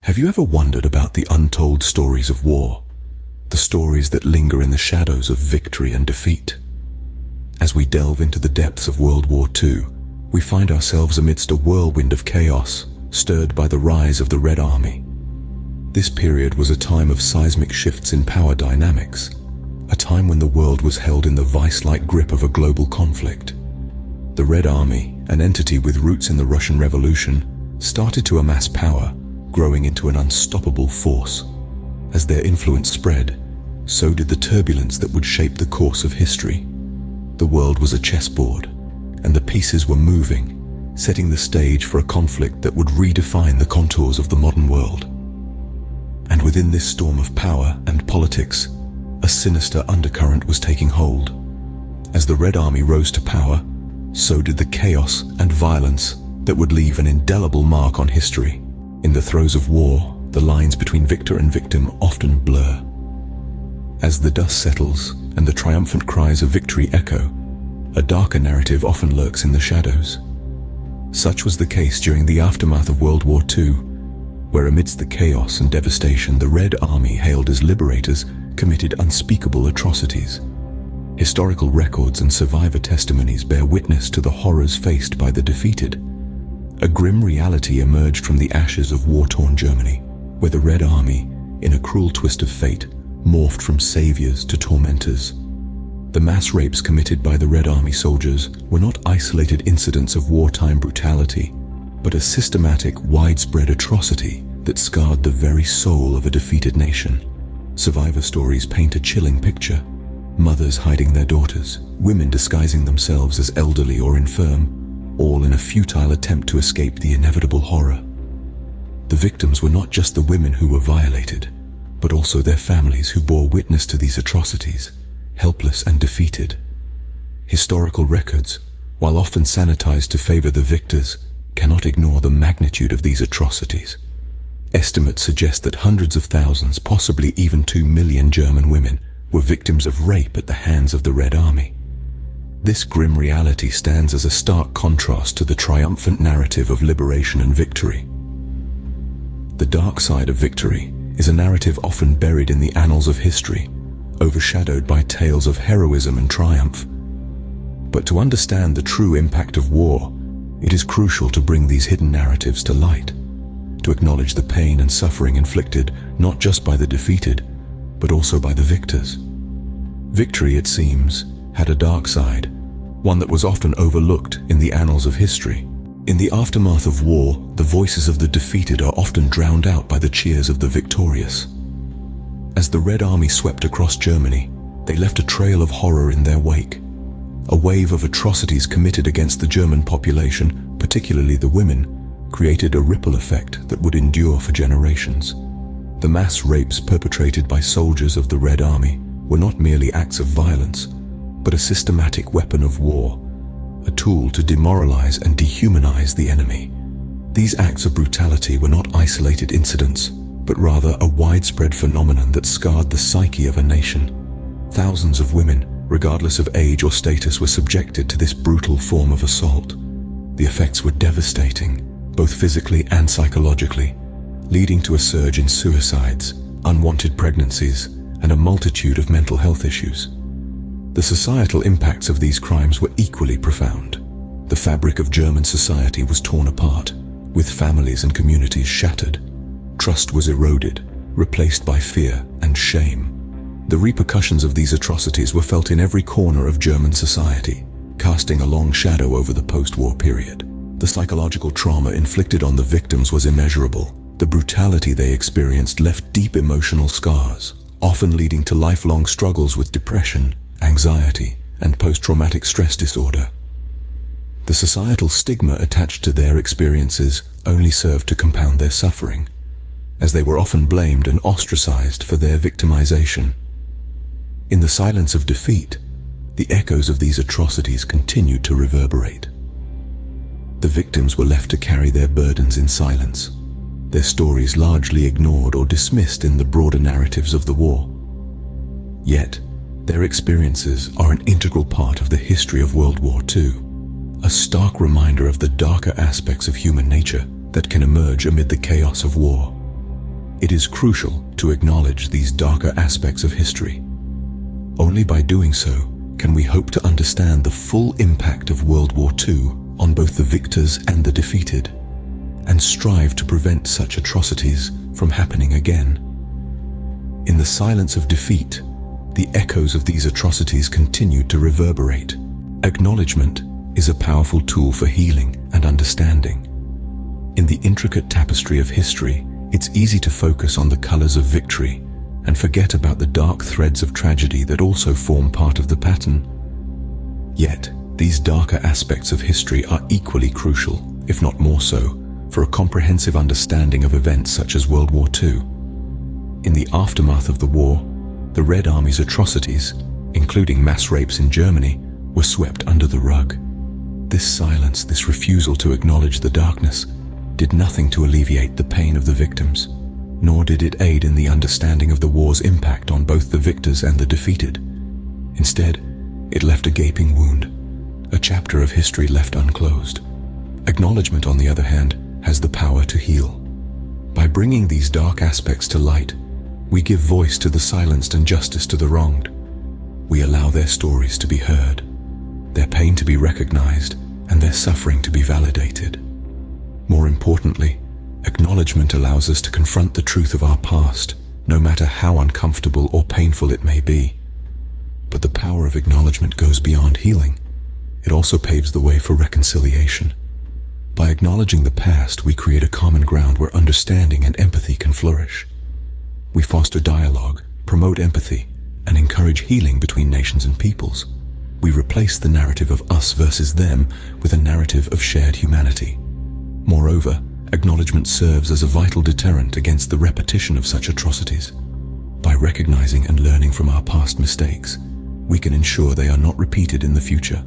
Have you ever wondered about the untold stories of war? The stories that linger in the shadows of victory and defeat? As we delve into the depths of World War II, we find ourselves amidst a whirlwind of chaos, stirred by the rise of the Red Army. This period was a time of seismic shifts in power dynamics, a time when the world was held in the vice-like grip of a global conflict. The Red Army, an entity with roots in the Russian Revolution, started to amass power, growing into an unstoppable force. As their influence spread, so did the turbulence that would shape the course of history. The world was a chessboard, and the pieces were moving, setting the stage for a conflict that would redefine the contours of the modern world. And within this storm of power and politics, a sinister undercurrent was taking hold. As the Red Army rose to power, so did the chaos and violence that would leave an indelible mark on history. In the throes of war, the lines between victor and victim often blur. As the dust settles and the triumphant cries of victory echo, a darker narrative often lurks in the shadows. Such was the case during the aftermath of World War II, where amidst the chaos and devastation, the Red Army, hailed as liberators, committed unspeakable atrocities. Historical records and survivor testimonies bear witness to the horrors faced by the defeated. A grim reality emerged from the ashes of war-torn Germany, where the Red Army, in a cruel twist of fate, morphed from saviors to tormentors. The mass rapes committed by the Red Army soldiers were not isolated incidents of wartime brutality, but a systematic, widespread atrocity that scarred the very soul of a defeated nation. Survivor stories paint a chilling picture. Mothers hiding their daughters, women disguising themselves as elderly or infirm, all in a futile attempt to escape the inevitable horror. The victims were not just the women who were violated, but also their families who bore witness to these atrocities, helpless and defeated. Historical records, while often sanitized to favor the victors, cannot ignore the magnitude of these atrocities. Estimates suggest that hundreds of thousands, possibly even 2 million German women, were victims of rape at the hands of the Red Army. This grim reality stands as a stark contrast to the triumphant narrative of liberation and victory. The dark side of victory is a narrative often buried in the annals of history, overshadowed by tales of heroism and triumph. But to understand the true impact of war, it is crucial to bring these hidden narratives to light, to acknowledge the pain and suffering inflicted not just by the defeated, but also by the victors. Victory, it seems, had a dark side, one that was often overlooked in the annals of history. In the aftermath of war, the voices of the defeated are often drowned out by the cheers of the victorious. As the Red Army swept across Germany, they left a trail of horror in their wake. A wave of atrocities committed against the German population, particularly the women, created a ripple effect that would endure for generations. The mass rapes perpetrated by soldiers of the Red Army were not merely acts of violence, but a systematic weapon of war, a tool to demoralize and dehumanize the enemy. These acts of brutality were not isolated incidents, but rather a widespread phenomenon that scarred the psyche of a nation. Thousands of women, regardless of age or status, were subjected to this brutal form of assault. The effects were devastating, both physically and psychologically, leading to a surge in suicides, unwanted pregnancies, and a multitude of mental health issues. The societal impacts of these crimes were equally profound. The fabric of German society was torn apart, with families and communities shattered. Trust was eroded, replaced by fear and shame. The repercussions of these atrocities were felt in every corner of German society, casting a long shadow over the post-war period. The psychological trauma inflicted on the victims was immeasurable. The brutality they experienced left deep emotional scars, often leading to lifelong struggles with depression, anxiety, and post-traumatic stress disorder. The societal stigma attached to their experiences only served to compound their suffering, as they were often blamed and ostracized for their victimization. In the silence of defeat, the echoes of these atrocities continued to reverberate. The victims were left to carry their burdens in silence, their stories largely ignored or dismissed in the broader narratives of the war. Yet, their experiences are an integral part of the history of World War II, a stark reminder of the darker aspects of human nature that can emerge amid the chaos of war. It is crucial to acknowledge these darker aspects of history. Only by doing so can we hope to understand the full impact of World War II on both the victors and the defeated, and strive to prevent such atrocities from happening again. In the silence of defeat, the echoes of these atrocities continued to reverberate. Acknowledgement is a powerful tool for healing and understanding. In the intricate tapestry of history, it's easy to focus on the colors of victory and forget about the dark threads of tragedy that also form part of the pattern. Yet, these darker aspects of history are equally crucial, if not more so, for a comprehensive understanding of events such as World War II. In the aftermath of the war, the Red Army's atrocities, including mass rapes in Germany, were swept under the rug. This silence, this refusal to acknowledge the darkness, did nothing to alleviate the pain of the victims, nor did it aid in the understanding of the war's impact on both the victors and the defeated. Instead, it left a gaping wound, a chapter of history left unclosed. Acknowledgement, on the other hand, has the power to heal. By bringing these dark aspects to light, we give voice to the silenced and justice to the wronged. We allow their stories to be heard, their pain to be recognized, and their suffering to be validated. More importantly, acknowledgement allows us to confront the truth of our past, no matter how uncomfortable or painful it may be. But the power of acknowledgement goes beyond healing. It also paves the way for reconciliation. By acknowledging the past, we create a common ground where understanding and empathy can flourish. We foster dialogue, promote empathy, and encourage healing between nations and peoples. We replace the narrative of us versus them with a narrative of shared humanity. Moreover, acknowledgement serves as a vital deterrent against the repetition of such atrocities. By recognizing and learning from our past mistakes, we can ensure they are not repeated in the future.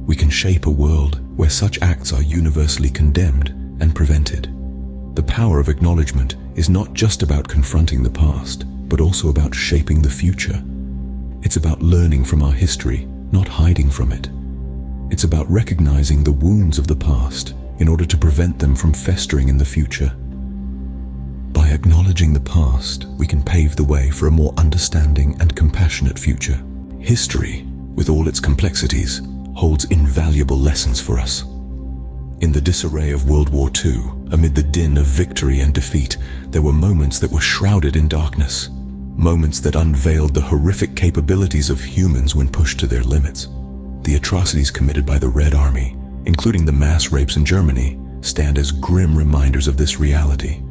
We can shape a world where such acts are universally condemned and prevented. The power of acknowledgement is not just about confronting the past, but also about shaping the future. It's about learning from our history, not hiding from it. It's about recognizing the wounds of the past in order to prevent them from festering in the future. By acknowledging the past, we can pave the way for a more understanding and compassionate future. History, with all its complexities, holds invaluable lessons for us. In the disarray of World War II, amid the din of victory and defeat, there were moments that were shrouded in darkness, moments that unveiled the horrific capabilities of humans when pushed to their limits. The atrocities committed by the Red Army, including the mass rapes in Germany, stand as grim reminders of this reality.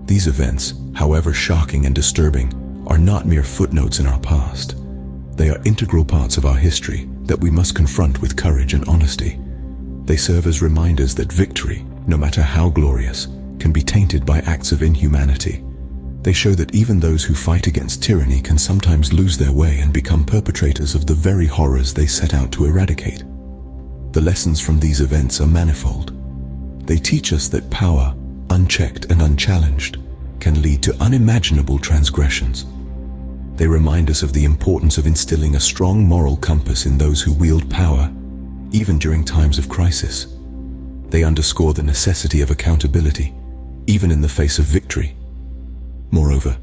These events, however shocking and disturbing, are not mere footnotes in our past. They are integral parts of our history that we must confront with courage and honesty. They serve as reminders that victory, no matter how glorious, can be tainted by acts of inhumanity. They show that even those who fight against tyranny can sometimes lose their way and become perpetrators of the very horrors they set out to eradicate. The lessons from these events are manifold. They teach us that power, unchecked and unchallenged, can lead to unimaginable transgressions. They remind us of the importance of instilling a strong moral compass in those who wield power, even during times of crisis. They underscore the necessity of accountability, even in the face of victory. Moreover,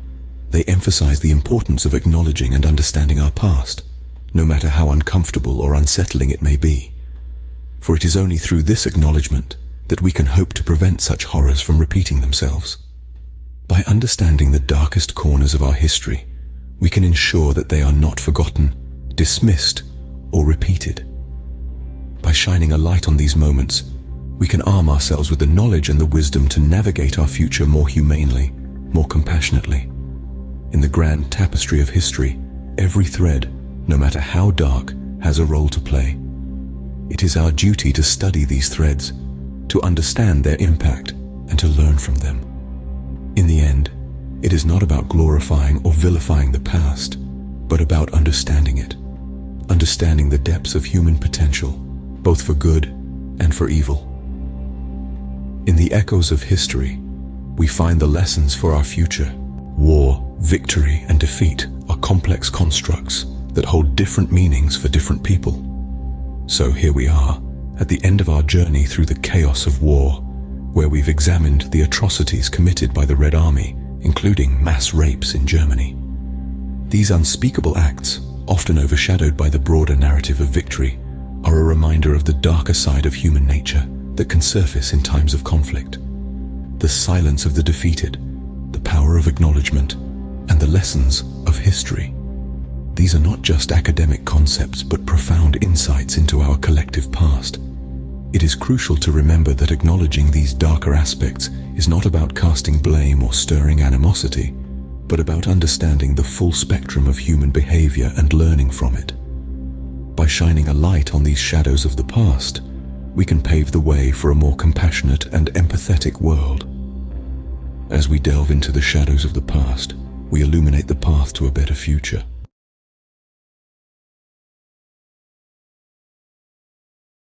they emphasize the importance of acknowledging and understanding our past, no matter how uncomfortable or unsettling it may be. For it is only through this acknowledgement that we can hope to prevent such horrors from repeating themselves. By understanding the darkest corners of our history, we can ensure that they are not forgotten, dismissed, or repeated. By shining a light on these moments, we can arm ourselves with the knowledge and the wisdom to navigate our future more humanely, more compassionately. In the grand tapestry of history, every thread, no matter how dark, has a role to play. It is our duty to study these threads, to understand their impact, and to learn from them. In the end, it is not about glorifying or vilifying the past, but about understanding it, understanding the depths of human potential, both for good and for evil. In the echoes of history, we find the lessons for our future. War, victory, and defeat are complex constructs that hold different meanings for different people. So here we are, at the end of our journey through the chaos of war, where we've examined the atrocities committed by the Red Army including mass rapes in Germany. These unspeakable acts, often overshadowed by the broader narrative of victory, are a reminder of the darker side of human nature that can surface in times of conflict. The silence of the defeated, the power of acknowledgement, and the lessons of history. These are not just academic concepts but profound insights into our collective past. It is crucial to remember that acknowledging these darker aspects is not about casting blame or stirring animosity, but about understanding the full spectrum of human behavior and learning from it. By shining a light on these shadows of the past, we can pave the way for a more compassionate and empathetic world. As we delve into the shadows of the past, we illuminate the path to a better future.